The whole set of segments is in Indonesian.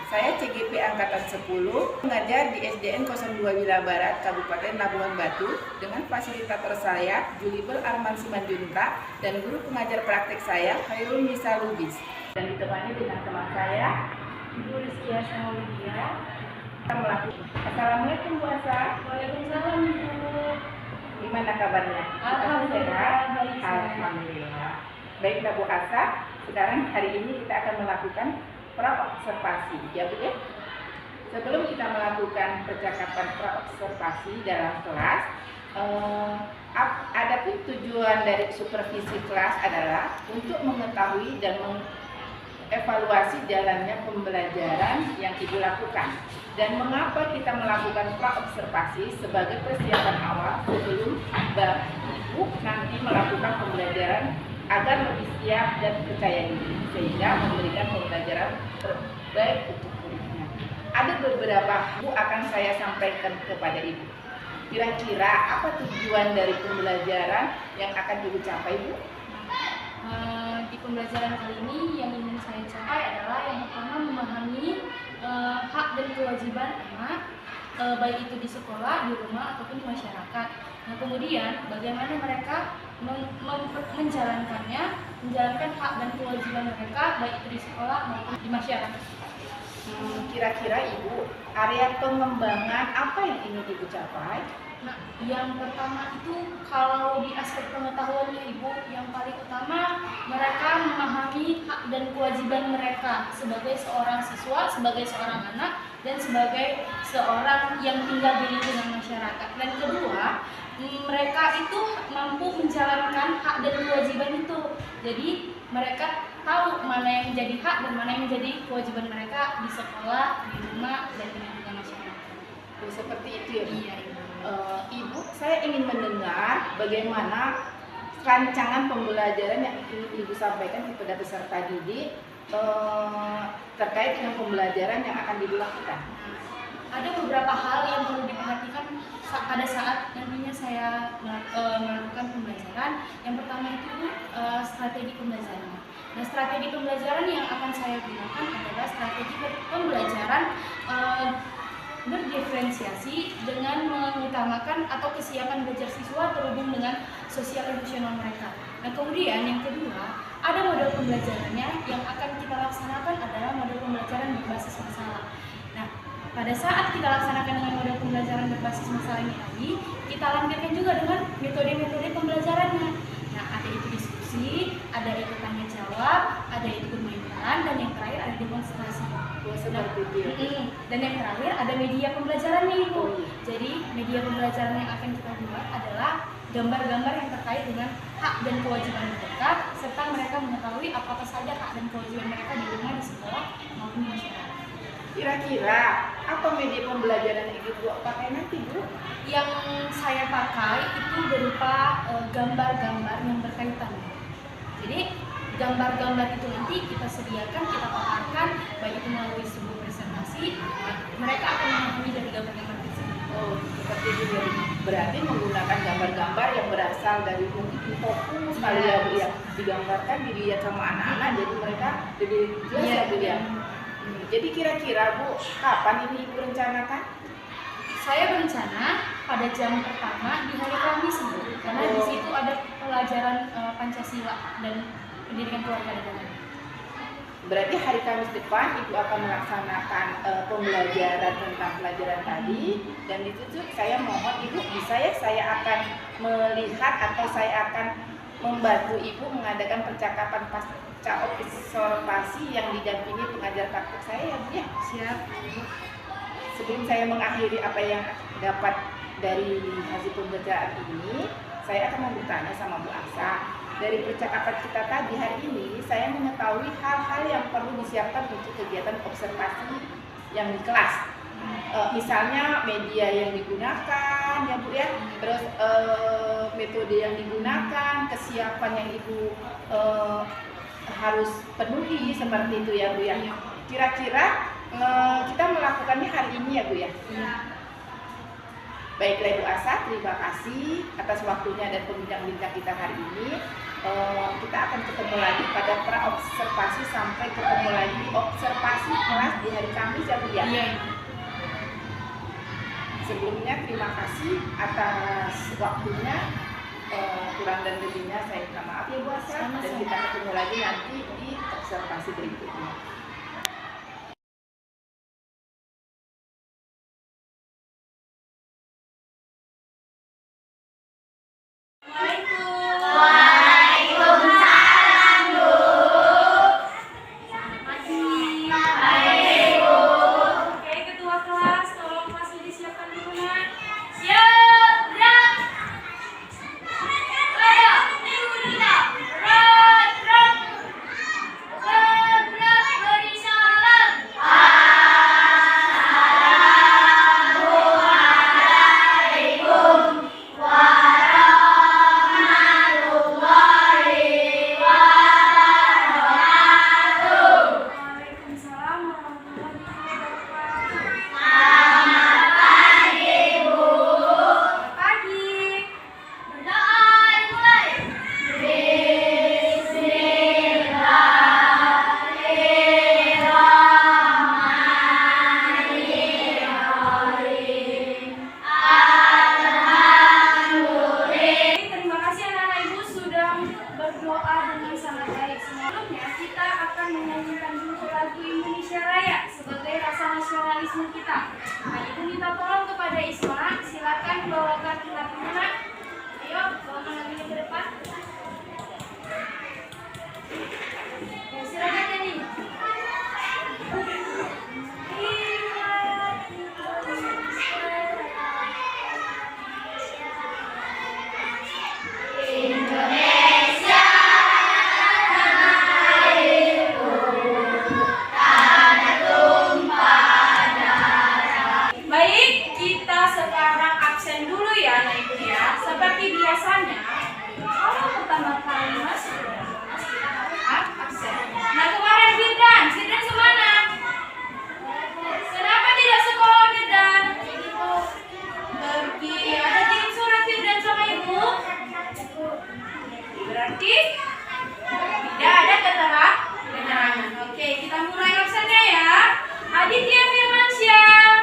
Saya CGP Angkatan 10, mengajar di SDN 02 Wila Barat, Kabupaten Labuhan Batu, dengan fasilitator saya, Julibel Arman Simanjunta, dan guru pengajar praktek saya, Khairul Nisa Lubis. Dan ditemani dengan teman saya, Ibu Rizkia Samaulia. Assalamualaikum Bu Asa. Waalaikumsalam Bu. Gimana kabarnya? Alhamdulillah, baik. Alhamdulillah. Baiklah Bu Asa, sekarang hari ini kita akan melakukan pra-observasi, ya Bu ya. Sebelum kita melakukan percakapan pra-observasi dalam kelas, adapun tujuan dari supervisi kelas adalah untuk mengetahui dan mengevaluasi jalannya pembelajaran yang Ibu lakukan. Dan mengapa kita melakukan pra-observasi sebagai persiapan awal sebelum Ibu nanti melakukan pembelajaran agar lebih siap dan percaya diri sehingga memberikan pembelajaran terbaik untuk muridnya. Ada beberapa Bu akan saya sampaikan kepada Ibu. Kira-kira apa tujuan dari pembelajaran yang akan Ibu capai, Bu? Di pembelajaran kali ini yang ingin saya capai adalah yang pertama memahami hak dan kewajiban anak, baik itu di sekolah, di rumah ataupun di masyarakat. Nah, kemudian bagaimana mereka menjalankan hak dan kewajiban mereka baik itu di sekolah maupun di masyarakat. Kira-kira Ibu, area pengembangan apa yang ingin Ibu capai? Nah, yang pertama itu kalau di aspek pengetahuannya Ibu, yang paling utama mereka memahami hak dan kewajiban mereka sebagai seorang siswa, sebagai seorang anak, dan sebagai seorang yang tinggal di lingkungan masyarakat. Dan kedua, mereka itu mampu menjalankan hak dan kewajiban itu. Jadi mereka tahu mana yang menjadi hak dan mana yang menjadi kewajiban mereka di sekolah, di rumah, dan di lingkungan masyarakat. Seperti itu ya, Bu? Iya, Ibu. Ibu, saya ingin mendengar bagaimana rancangan pembelajaran yang ingin Ibu sampaikan kepada peserta didik terkait dengan pembelajaran yang akan dilakukan. Ada beberapa hal yang perlu diperhatikan pada saat nantinya saya melakukan pembelajaran. Yang pertama itu strategi pembelajaran. Nah, strategi pembelajaran yang akan saya gunakan adalah strategi pembelajaran berdiferensiasi dengan mengutamakan atau kesiapan belajar siswa terhubung dengan sosial emosional mereka. Nah, kemudian yang kedua, ada model pembelajarannya yang akan kita laksanakan adalah model pembelajaran berbasis masalah. Nah, pada saat kita laksanakan dengan model pembelajaran berbasis masalah ini tadi, kita lampirkan juga dengan metode-metode pembelajarannya. Nah, ada itu diskusi, ada itu tanya jawab, ada itu bermain peran, dan yang terakhir ada demonstrasi. Dan yang terakhir ada media pembelajarannya Ibu. Jadi media pembelajaran yang akan kita buat adalah gambar-gambar yang terkait dengan hak dan kewajiban mereka, serta mereka mengetahui apa saja hak dan kewajiban mereka di rumah, di sekolah, maupun di masyarakat. Kira-kira apa media pembelajaran yang Ibu pakai nanti, Bu? Yang saya pakai itu berupa gambar-gambar yang berkaitan. Jadi gambar-gambar itu nanti kita sediakan, kita paparkan, baik itu melalui sebuah presentasi, mereka akan memahami dari gambar-gambar tersebut. Oh, seperti itu. Berarti menggunakan gambar-gambar yang berasal dari mungkin fokus kali ya, Bu, ya, digambarkan dilihat sama anak-anak, jadi mereka lebih jelas ya, Bu, ya. Jadi kira-kira, Bu, kapan ini Ibu rencanakan? Saya berencana pada jam pertama di hari Kamis, Bu, karena di situ ada pelajaran Pancasila dan pendidikan keluarga negaraan. Berarti hari Kamis depan Ibu akan melaksanakan pembelajaran tentang pelajaran tadi, dan ditutup saya mohon Ibu bisa ya, saya akan melihat atau saya akan membantu Ibu mengadakan percakapan pasca observasi yang didampingi pengajar praktek saya ya, Bu ya. Siap. Sebelum saya mengakhiri apa yang dapat dari hasil pembelajaran ini, saya akan bertanya sama Bu Asa. Dari percakapan kita tadi hari ini, saya mengetahui hal-hal yang perlu disiapkan untuk kegiatan observasi yang di kelas. Misalnya media yang digunakan, ya Bu ya, terus metode yang digunakan, kesiapan yang Ibu harus penuhi seperti itu ya Bu ya. Kira-kira kita melakukannya hari ini ya Bu ya. Baiklah Ibu Asa, terima kasih atas waktunya dan pembincang-bincang kita hari ini. kita akan ketemu lagi pada pra-observasi sampai ketemu lagi di observasi kelas di hari Kamis ya Bu ya. Iya. Sebelumnya terima kasih atas waktunya. Kurang dan lebihnya saya minta maaf ya Bu Asya, dan kita ketemu lagi nanti di observasi berikutnya. Kita. Nah, itu minta tolong kepada Isma, silakan bawakan lagunya. Ayo, bawakan lagunya ke depan. Ya, silakan Deni. Seperti biasanya, kalau pertama kali masuk kelas kita harus absen. Nah, kemarin Firdan semana? Kenapa tidak sekolah Firdan? Pergi. Ada kirim surat Firdan sama ibu? Berarti tidak ada keterangan. Oke, kita mulai absennya ya. Aditya Firmansyah.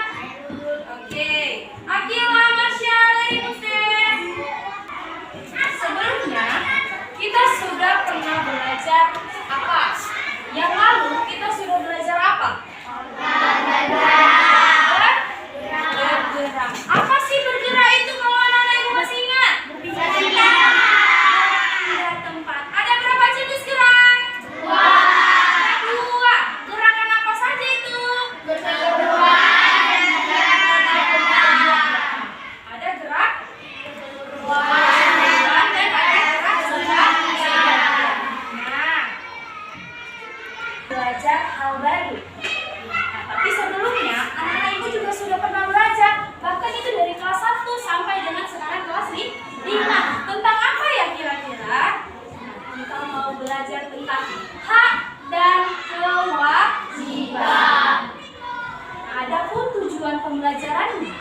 Oke, Akila Marsha dari Muslim. Sebelumnya kita sudah pernah belajar apa? Yang lalu kita sudah belajar apa? Bergerak. Apa sih bergerak itu kalau anak-anak ibu masih ingat? Pindah tempat. Ada berapa jenis gerak? Dua. Gerakan apa saja itu? Ada gerak belajar hal baru. Nah, tapi sebelumnya anak-anak ibu juga sudah pernah belajar, bahkan itu dari kelas 1 sampai dengan sekarang kelas 5. Tentang apa ya kira-kira? Nah, kita mau belajar tentang hak dan kewajiban. Adapun tujuan pembelajarannya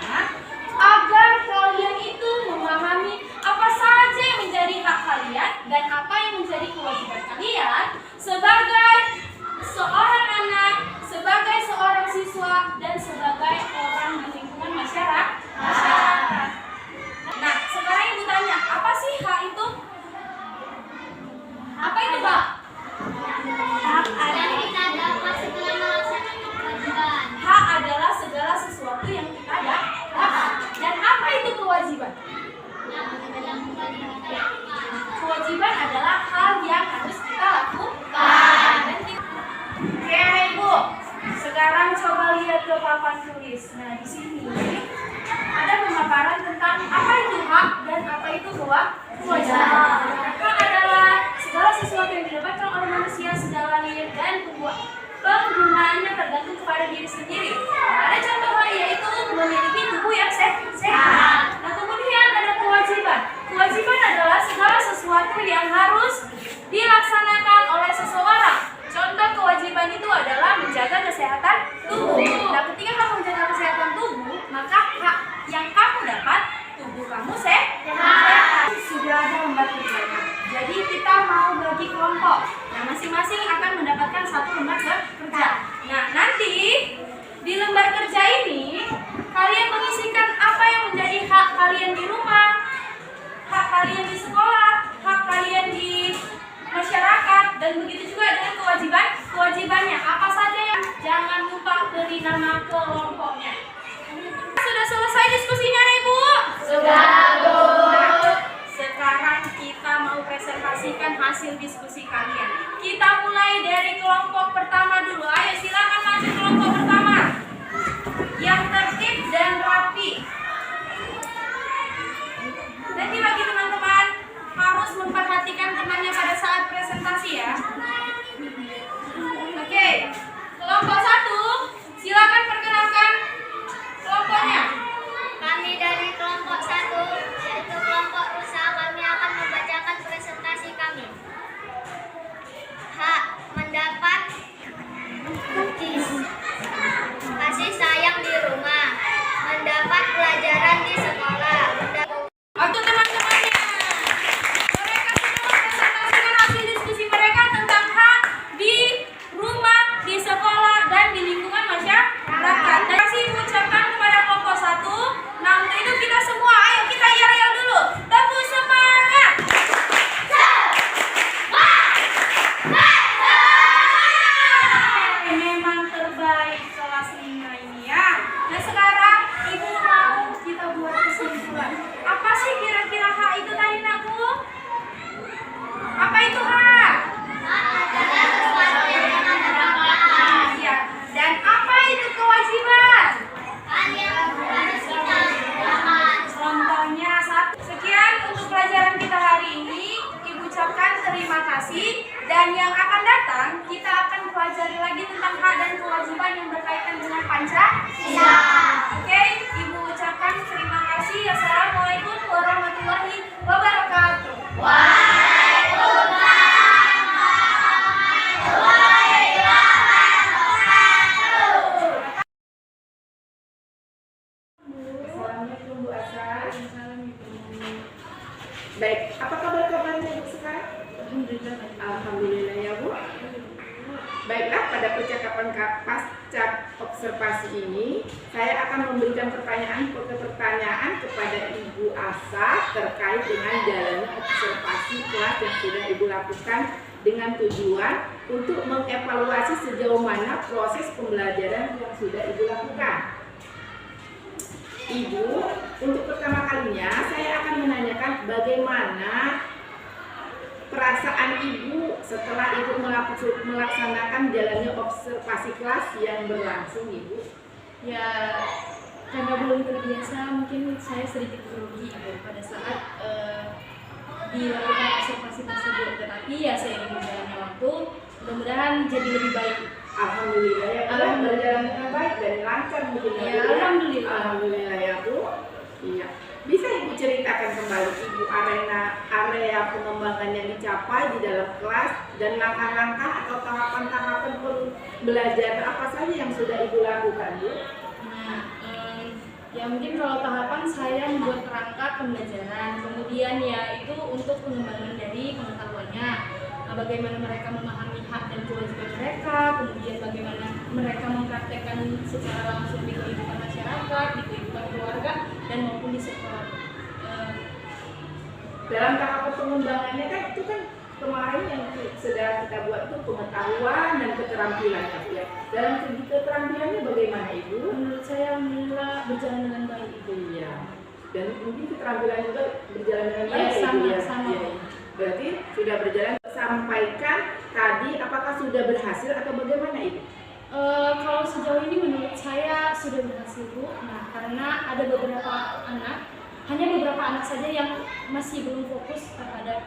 agar kalian itu memahami apa saja yang menjadi hak kalian dan apa yang menjadi kewajiban kalian sebagai seorang anak, sebagai seorang siswa, dan sebagai orang di lingkungan masyarakat. Nah, sekarang ibu tanya, apa sih hak itu? Apa itu, Pak? Hak adalah segala sesuatu yang kita dapat. Dan apa itu kewajiban? Kewajiban adalah hal yang harus kita lakukan. Oke, Ibu. Sekarang coba lihat ke papan tulis. Nah, di sini ada pemaparan tentang apa itu hak dan apa itu kewajiban. Hak adalah segala sesuatu yang didapatkan oleh manusia sejak lahir dan penggunaannya tergantung kepada diri sendiri. Ada contoh hal yaitu memiliki tubuh yang sehat. Nah, kemudian ada kewajiban. Kewajiban adalah segala sesuatu yang harus dilaksanakan oleh seseorang. Contoh kewajiban itu adalah menjaga kesehatan tubuh. Nah, ketika kamu menjaga kesehatan tubuh, maka hak yang kamu dapat, tubuh kamu sehat. Sudah ada lembar kerjanya. Jadi kita kewajibannya. Apa saja yang jangan lupa beri nama kelompoknya. Sudah selesai diskusinya, Ibu? Sudah, Bu. Sekarang kita mau presentasikan hasil diskusi kalian. Kita mulai dari kelompok pertama dulu. Ayo silakan maju kelompok pertama. Yang tertib dan rapi. Jadi bagi teman-teman harus memperhatikan temannya pada saat presentasi ya. Oke, kelompok 1, silakan perkenalkan kelompoknya. Kami dari kelompok 1, yaitu kelompok Rusa, kami akan membacakan presentasi kami. Hak mendapat kasih sayang di rumah, mendapat pelajaran di sekolah, Waktu teman-temannya. Mereka semua presentasikan hasil diskusi mereka tentang hak di rumah, di sekolah, dan di lingkungan masyarakat. Terima kasih ucapkan kepada kelompok 1. Nah, untuk itu kita semua, ayo kita yel-yel dulu. Tepuk semangat. Memang terbaik kelas 5 ini ya. Nah sekarang Ibu mau kita buat kesimpulan. Apa sih kira-kira hak itu tadi, Nakku? Apa itu hak? Iya. Dan apa itu kewajiban? Contohnya satu. Sekian untuk pelajaran kita hari ini. Ibu ucapkan terima kasih. Dan yang akan datang kita akan pelajari lagi tentang hak dan kewajiban yang berkaitan dengan Pancasila. Oke, Ibu ucapkan terima kasih. Assalamualaikum warahmatullahi wabarakatuh. Assalamualaikum Bu Asa. Baik, apa kabarnya Bu sekarang? Alhamdulillah. Alhamdulillah ya Bu. Baiklah, pada percakapan pasca observasi ini, saya akan memberikan pertanyaan kepada Ibu Asa terkait dengan jalannya observasi kelas yang sudah Ibu lakukan dengan tujuan untuk mengevaluasi sejauh mana proses pembelajaran yang sudah Ibu lakukan. Ibu, untuk pertama kalinya saya akan menanyakan bagaimana perasaan Ibu setelah Ibu melaksanakan jalannya observasi kelas yang berlangsung, Ibu? Ya, karena belum terbiasa, mungkin saya sedikit grogi pada saat dilakukan observasi tersebut. Tetapi ya seiring berjalannya waktu, mudah-mudahan jadi lebih baik. Alhamdulillah ya, Alhamdulillah. berjalan dengan baik dan lancar mungkin Ya, Bu, alhamdulillah. Alhamdulillah ya Bu. Iya. Bisa Ibu ceritakan kembali Ibu area pengembangan yang dicapai di dalam kelas dan langkah-langkah atau tahapan-tahapan pembelajaran apa saja yang sudah Ibu lakukan, Bu? Nah, ya mungkin kalau tahapan saya membuat perangkat pembelajaran, kemudian ya itu untuk pengembangan dari pengetahuannya, bagaimana mereka memahami hak dan kewajiban mereka, kemudian bagaimana mereka mempraktekkan secara langsung di kehidupan masyarakat, di kehidupan keluarga, dan maupun di sekolah. Dalam tahapan pengembangannya kan itu kan kemarin yang sedang kita buat itu pengetahuan dan keterampilan ya. Dalam segi keterampilannya bagaimana Ibu? Menurut saya alhamdulillah berjalan dengan baik. Iya. Dan mungkin keterampilan juga berjalan dengan Ya, baik ya, Ibu ya. sama. Iya. Berarti sudah berjalan. Sampaikan tadi apakah sudah berhasil atau bagaimana Ibu? Kalau sejauh ini menurut saya sudah berhasil, Bu. Nah, karena ada hanya beberapa anak saja yang masih belum fokus terhadap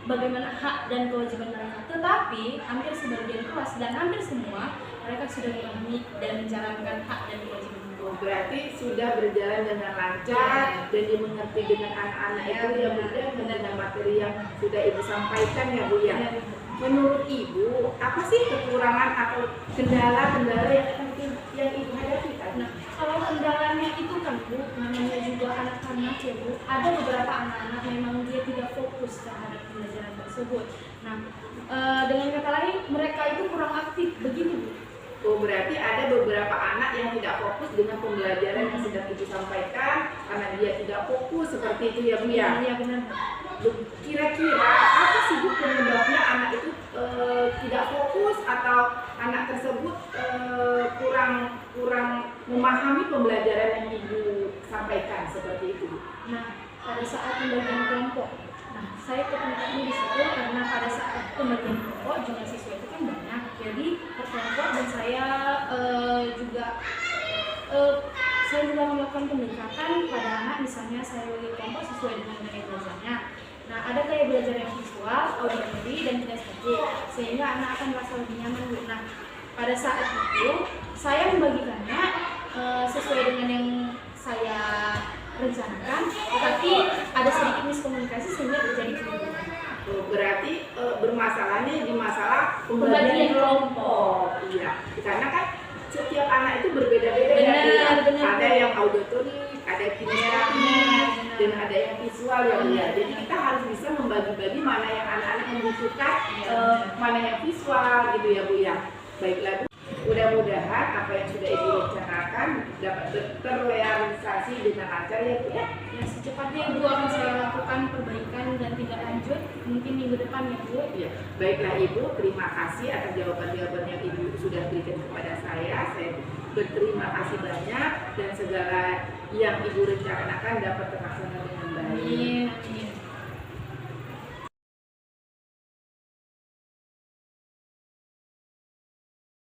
bagaimana hak dan kewajiban mereka. Tetapi hampir sebagian kelas dan hampir semua mereka sudah memahami dan menjalankan hak dan kewajiban mereka. Oh, berarti sudah berjalan dengan lancar dan dimengerti dengan anak-anak itu ya Bu, dengan materi yang sudah Ibu sampaikan ya Bu ya. Menurut Ibu, apa sih kekurangan atau kendala-kendala yang Ibu hadapi tadi? Nah, kalau kendalanya itu kan Bu, namanya juga anak-anak ya Bu, ada beberapa anak-anak memang dia tidak fokus terhadap pembelajaran tersebut. Nah, dengan kata lain mereka itu kurang aktif begitu Bu. Oh, berarti ada beberapa anak yang tidak fokus dengan pembelajaran yang sedang Ibu sampaikan karena dia tidak fokus seperti itu ya Bu ya? Iya benar. Kira-kira apa sih Bu penyebabnya anak itu tidak fokus atau anak tersebut kurang memahami pembelajaran yang ibu sampaikan seperti itu. Nah, pada saat pembagian kelompok, nah saya kepentingannya di situ karena pada saat pembagian kelompok jumlah siswa itu kan banyak, jadi per kelompok dan saya juga melakukan pendekatan pada anak, misalnya saya bagi kelompok sesuai dengan gaya belajarnya. Nah, ada gaya belajar yang visual, auditory, dan kinestetik, sehingga anak akan merasa lebih nyaman. Nah, pada saat itu saya membagikannya sesuai dengan yang saya rencanakan, tetapi ada sedikit miskomunikasi sehingga terjadi kebingungan. Berarti bermasalahnya di masalah pembagian kelompok. Iya, karena kan setiap anak itu berbeda-beda. Benar. Ada yang auditory, ada kinestetik, dan ada yang visual ya Bu ya. Jadi kita harus bisa membagi-bagi mana yang anak-anak membutuhkan, mana yang visual gitu ya Bu ya. Baiklah Bu, mudah-mudahan apa yang sudah Ibu rencanakan dapat terrealisasi dengan lancar ya Bu ya. Ya, secepatnya Ibu akan saya lakukan perbaikan dan tindak lanjut mungkin minggu depan ya Bu. Ya, baiklah Ibu, terima kasih atas jawaban-jawaban yang Ibu sudah berikan kepada saya. Saya berterima kasih banyak dan segala yang Ibu rencanakan dapat terlaksana dengan baik.